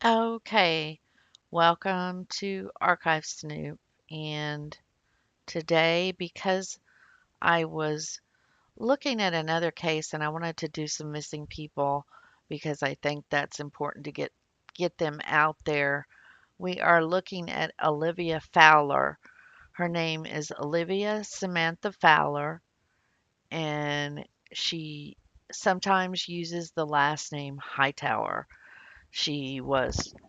Okay, welcome to Archive Snoop. And today, because I was looking at another case and I wanted to do some missing people because I think that's important to get them out there, we are looking at Olivia Fowler. Her name is Olivia Samantha Fowler, and she sometimes uses the last name Hightower. She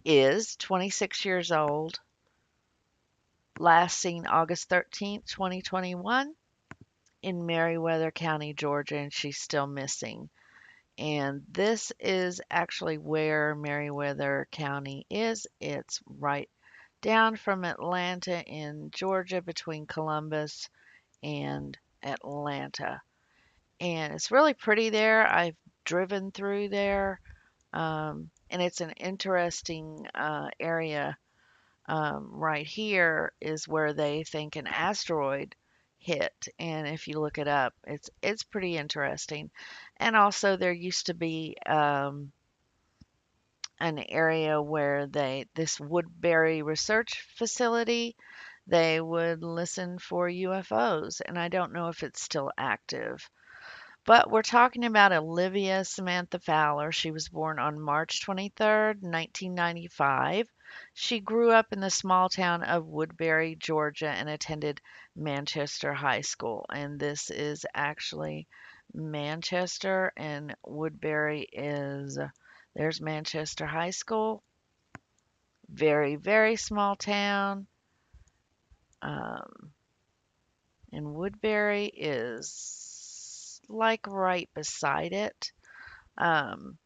is 26 years old, last seen August 13th, 2021 in Meriwether County, Georgia, and she's still missing. And this is actually where Meriwether County is. It's right down from Atlanta in Georgia between Columbus and Atlanta. And it's really pretty there. I've driven through there, and it's an interesting area. Right here is where they think an asteroid hit, and if you look it up, it's pretty interesting. And also, there used to be an area where this Woodbury Research Facility, they would listen for UFOs, and I don't know if it's still active. But we're talking about Olivia Samantha Fowler. She was born on March 23rd, 1995. She grew up in the small town of Woodbury, Georgia, and attended Manchester High School. And this is actually Manchester, and Woodbury is, there's Manchester High School. Very, very small town. Um, and Woodbury is like right beside it. Um,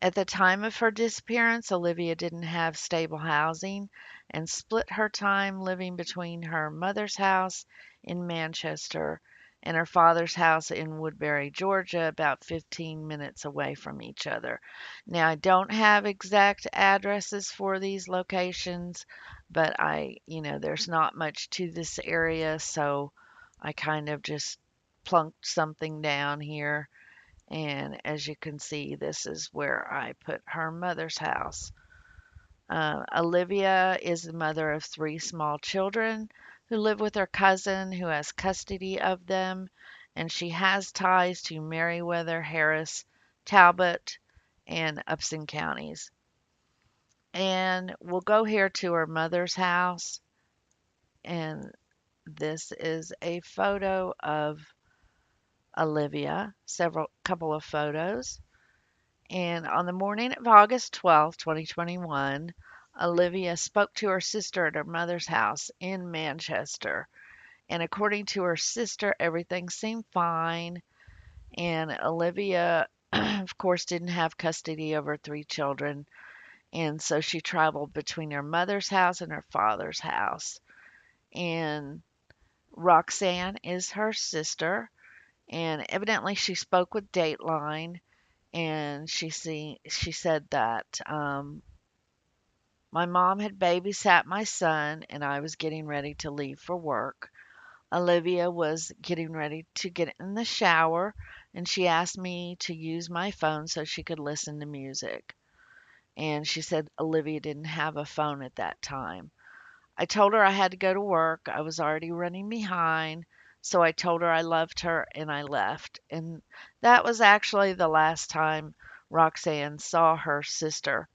At the time of her disappearance, Olivia didn't have stable housing and split her time living between her mother's house in Manchester and her father's house in Woodbury, Georgia, about 15 minutes away from each other. Now, I don't have exact addresses for these locations, but there's not much to this area, so I kind of just plunked something down here, and as you can see, this is where I put her mother's house. Olivia is the mother of three small children who live with her cousin who has custody of them, and she has ties to Meriwether, Harris, Talbot, and Upson counties. And we'll go here to her mother's house, and this is a photo of Olivia, several couple of photos. And on the morning of August 12th, 2021, Olivia spoke to her sister at her mother's house in Manchester. And according to her sister, everything seemed fine. And Olivia, of course, didn't have custody of her three children. And so she traveled between her mother's house and her father's house. And Roxanne is her sister. And evidently she spoke with Dateline, and she said that my mom had babysat my son and I was getting ready to leave for work. Olivia was getting ready to get in the shower, and she asked me to use my phone so she could listen to music. And she said Olivia didn't have a phone at that time. I told her I had to go to work. I was already running behind. So I told her I loved her and I left. And that was actually the last time Roxanne saw her sister.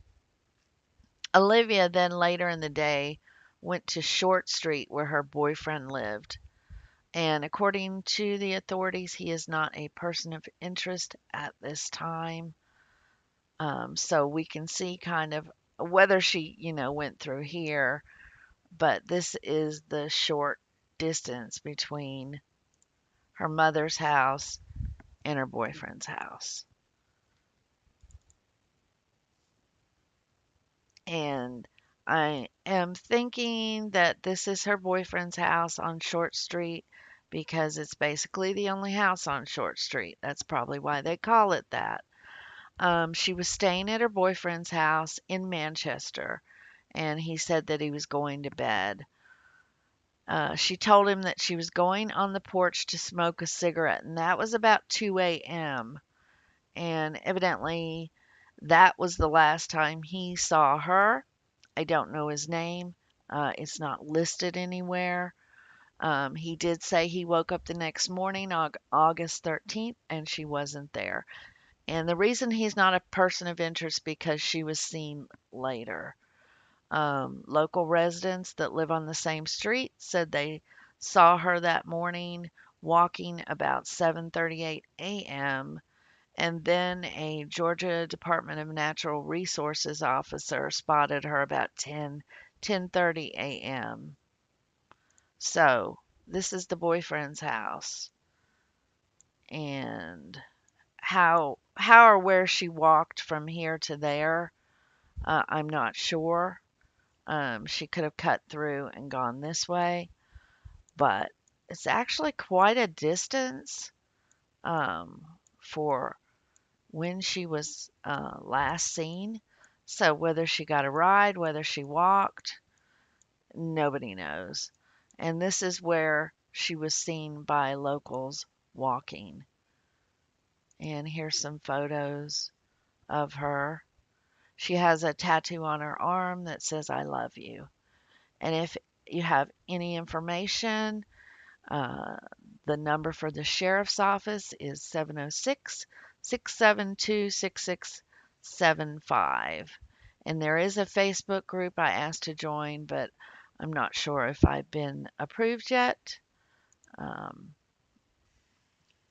Olivia then later in the day went to Short Street where her boyfriend lived. And according to the authorities, he is not a person of interest at this time. So we can see kind of whether she, went through here, but this is the short distance between her mother's house and her boyfriend's house. And I am thinking that this is her boyfriend's house on Short Street because it's basically the only house on Short Street. That's probably why they call it that. She was staying at her boyfriend's house in Manchester, and he said that he was going to bed. She told him that she was going on the porch to smoke a cigarette, and that was about 2 a.m. And evidently, That was the last time he saw her. I don't know his name. It's not listed anywhere. He did say he woke up the next morning, August 13th, and she wasn't there. And the reason he's not a person of interest because she was seen later. Local residents that live on the same street said they saw her that morning walking about 7:38 a.m. And then a Georgia Department of Natural Resources officer spotted her about 10:30 a.m. So, this is the boyfriend's house. And how or where she walked from here to there, I'm not sure. She could have cut through and gone this way, but it's actually quite a distance for when she was last seen. So whether she got a ride, whether she walked, nobody knows. And this is where she was seen by locals walking. And here's some photos of her. She has a tattoo on her arm that says, I love you. And if you have any information, uh, the number for the sheriff's office is 706 672 6675. And there is a Facebook group I asked to join, but I'm not sure if I've been approved yet. Um,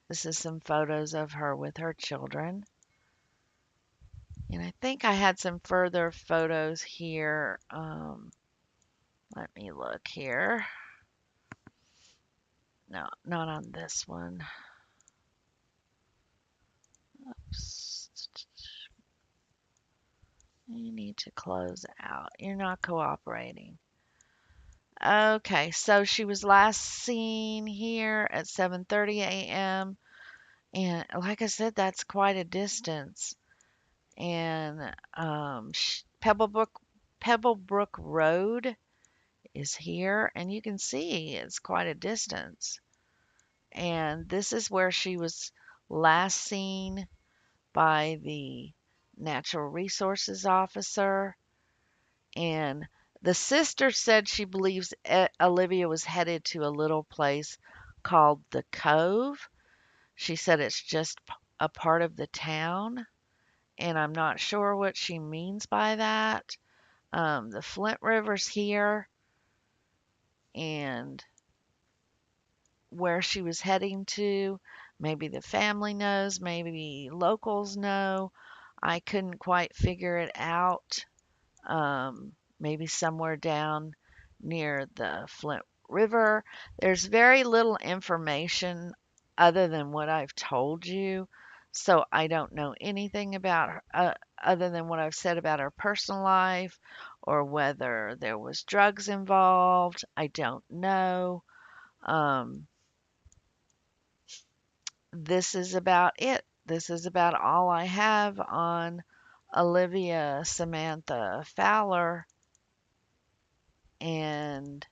this is some photos of her with her children. And I think I had some further photos here. Let me look here. No, not on this one. You need to close out. You're not cooperating. Okay, so she was last seen here at 7:30 a.m. And like I said, that's quite a distance. And Pebblebrook Road is here, and you can see it's quite a distance. And this is where she was last seen by the natural resources officer. And the sister said she believes Olivia was headed to a little place called the Cove. She said it's just a part of the town, and I'm not sure what she means by that. The Flint River's here, and where she was heading to, maybe the family knows, maybe locals know. I couldn't quite figure it out. Maybe somewhere down near the Flint River. There's very little information other than what I've told you. So I don't know anything about her, other than what I've said about her personal life or whether there was drugs involved. I don't know. Um, this is about it. This is about all I have on Olivia Samantha Fowler. And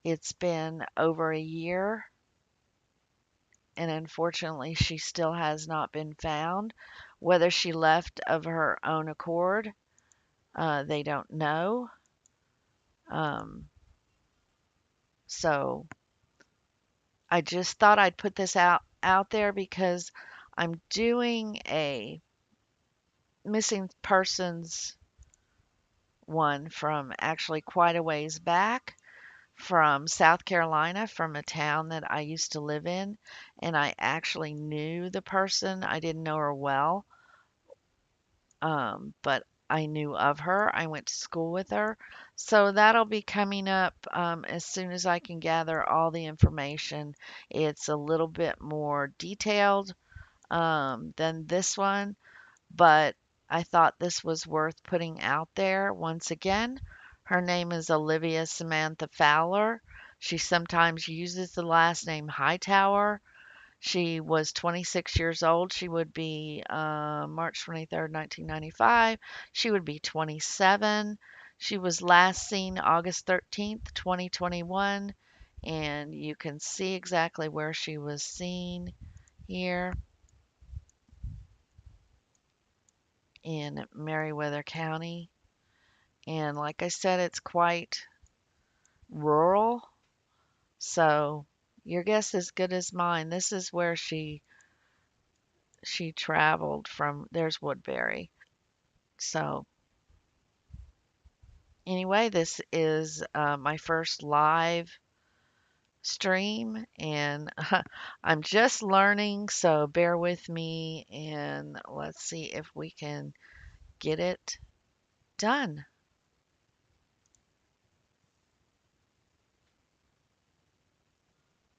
it's been over a year, and unfortunately, she still has not been found. Whether she left of her own accord, they don't know. Um, so I just thought I'd put this out there because I'm doing a missing persons one from actually quite a ways back, from South Carolina, from a town that I used to live in, and I actually knew the person. I didn't know her well, but I knew of her. I went to school with her. So that'll be coming up as soon as I can gather all the information. It's a little bit more detailed than this one, but I thought this was worth putting out there once again. Her name is Olivia Samantha Fowler. She sometimes uses the last name Hightower. She was 26 years old. She would be March 23rd, 1995. She would be 27. She was last seen August 13th, 2021. And you can see exactly where she was seen here. in Meriwether County. And like I said, it's quite rural. So your guess is good as mine. This is where she traveled from. There's Woodbury. So anyway, this is my first live stream, and I'm just learning, so bear with me and let's see if we can get it done.